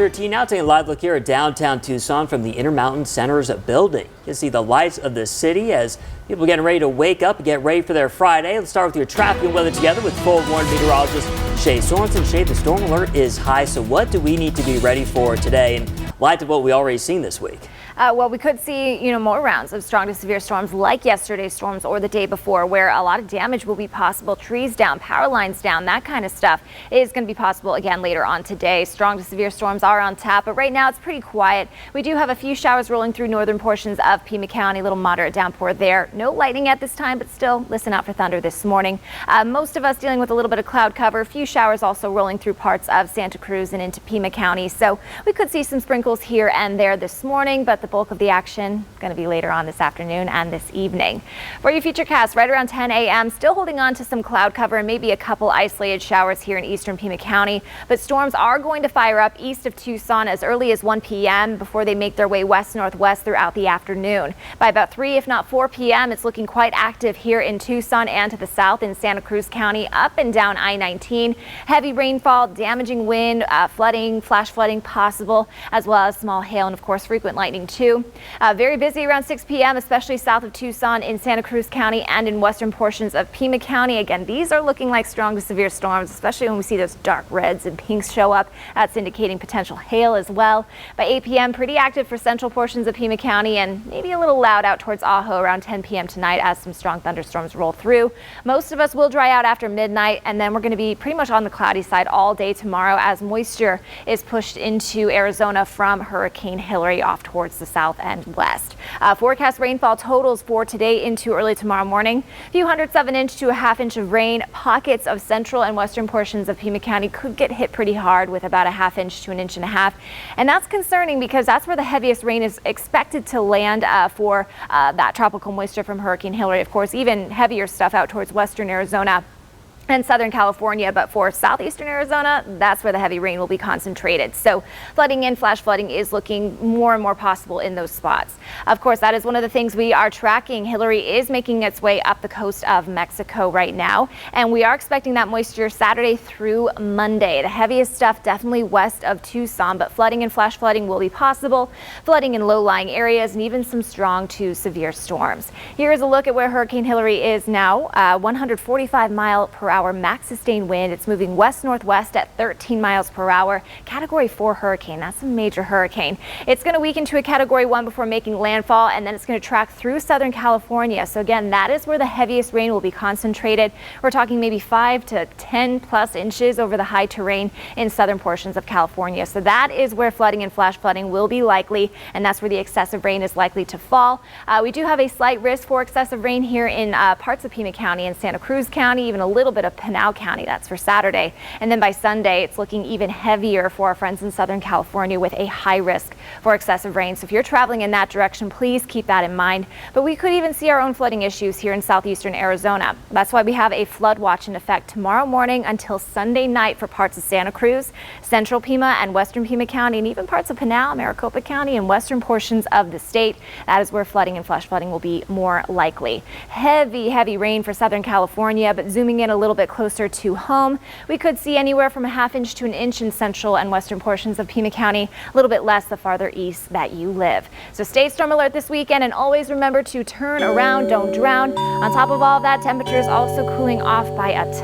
13 now taking a live look here at downtown Tucson from the Intermountain Center's building. You can see the lights of the city as people getting ready to wake up and get ready for their Friday. Let's start with your traffic and weather together with forewarned meteorologist Shea. Shea, the storm alert is high, so what do we need to be ready for today in light of what we already seen this week? Well, we could see, more rounds of strong to severe storms like yesterday's storms or the day before, where a lot of damage will be possible. Trees down, power lines down, that kind of stuff is going to be possible again later on today. Strong to severe storms are on tap, but right now it's pretty quiet. We do have a few showers rolling through northern portions of Pima County, a little moderate downpour there. No lightning at this time, but still listen out for thunder this morning. Most of us dealing with a little bit of cloud cover. A few showers also rolling through parts of Santa Cruz and into Pima County. So we could see some sprinkles here and there this morning, but the bulk of the action going to be later on this afternoon and this evening. For your futurecast, right around 10 a.m., still holding on to some cloud cover and maybe a couple isolated showers here in eastern Pima County, but storms are going to fire up east of Tucson as early as 1 p.m. before they make their way west-northwest throughout the afternoon. By about 3, if not 4 p.m., it's looking quite active here in Tucson and to the south in Santa Cruz County, up and down I-19. Heavy rainfall, damaging wind, flooding, flash flooding possible, as well as small hail and, of course, frequent lightning, too. Very busy around 6 p.m., especially south of Tucson in Santa Cruz County and in western portions of Pima County. Again, these are looking like strong to severe storms, especially when we see those dark reds and pinks show up. That's indicating potential hail as well. By 8 p.m., pretty active for central portions of Pima County and maybe a little loud out towards Ajo around 10 p.m. tonight as some strong thunderstorms roll through. Most of us will dry out after midnight, and then we're going to be pretty much on the cloudy side all day tomorrow as moisture is pushed into Arizona from Hurricane Hillary off towards the south and west. Forecast rainfall totals for today into early tomorrow morning. A few hundredths of an inch to a half inch of rain. Pockets of central and western portions of Pima County could get hit pretty hard with about a half inch to an inch and a half. And that's concerning because that's where the heaviest rain is expected to land for that tropical moisture from Hurricane Hillary. Of course, even heavier stuff out towards western Arizona and Southern California, but for southeastern Arizona, that's where the heavy rain will be concentrated. So flooding and flash flooding is looking more and more possible in those spots. Of course, that is one of the things we are tracking. Hillary is making its way up the coast of Mexico right now, and we are expecting that moisture Saturday through Monday. The heaviest stuff definitely west of Tucson, but flooding and flash flooding will be possible. Flooding in low-lying areas and even some strong to severe storms. Here is a look at where Hurricane Hillary is now. 145 mile per hour max sustained wind. It's moving west-northwest at 13 miles per hour. Category 4 hurricane. That's a major hurricane. It's going to weaken to a Category 1 before making landfall, and then it's going to track through Southern California. So again, that is where the heaviest rain will be concentrated. We're talking maybe 5 to 10 plus inches over the high terrain in southern portions of California. So that is where flooding and flash flooding will be likely, and that's where the excessive rain is likely to fall. We do have a slight risk for excessive rain here in parts of Pima County and Santa Cruz County, even a little bit of Pinal County. That's for Saturday. And then by Sunday, it's looking even heavier for our friends in Southern California with a high risk for excessive rain. So if you're traveling in that direction, please keep that in mind. But we could even see our own flooding issues here in southeastern Arizona. That's why we have a flood watch in effect tomorrow morning until Sunday night for parts of Santa Cruz, central Pima and western Pima County, and even parts of Pinal, Maricopa County, and western portions of the state. That is where flooding and flash flooding will be more likely. Heavy rain for Southern California, but zooming in a little bit closer to home, we could see anywhere from a half inch to an inch in central and western portions of Pima County, a little bit less the farther east that you live. So stay storm alert this weekend, and always remember to turn around, don't drown. On top of all of that, temperatures also cooling off by a